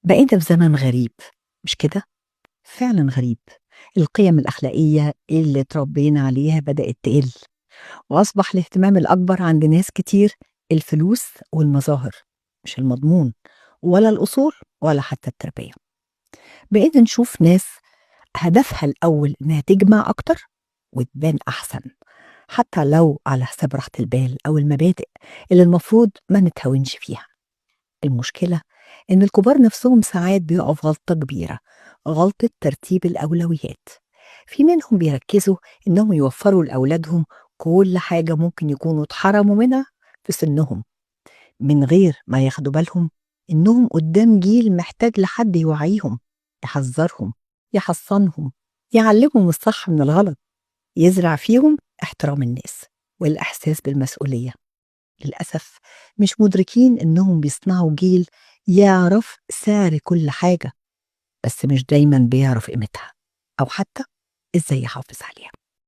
بقينا في زمن غريب، مش كده؟ فعلا غريب. القيم الأخلاقية اللي اتربينا عليها بدأت تقل، وأصبح الاهتمام الأكبر عند ناس كتير الفلوس والمظاهر، مش المضمون ولا الأصول ولا حتى التربية. بقينا نشوف ناس هدفها الأول إنها تجمع أكتر وتبان أحسن، حتى لو على حساب راحة البال أو المبادئ اللي المفروض ما نتهاونش فيها. المشكلة إن الكبار نفسهم ساعات بيقعوا في غلطة كبيرة، غلطة ترتيب الأولويات. في منهم بيركزوا إنهم يوفروا لأولادهم كل حاجة ممكن يكونوا اتحرموا منها في سنهم، من غير ما ياخدوا بالهم إنهم قدام جيل محتاج لحد يوعيهم، يحذرهم، يحصنهم، يعلمهم الصح من الغلط، يزرع فيهم احترام الناس والإحساس بالمسؤولية. للأسف مش مدركين إنهم بيصنعوا جيل يعرف سعر كل حاجة، بس مش دايما بيعرف قيمتها أو حتى إزاي يحافظ عليها.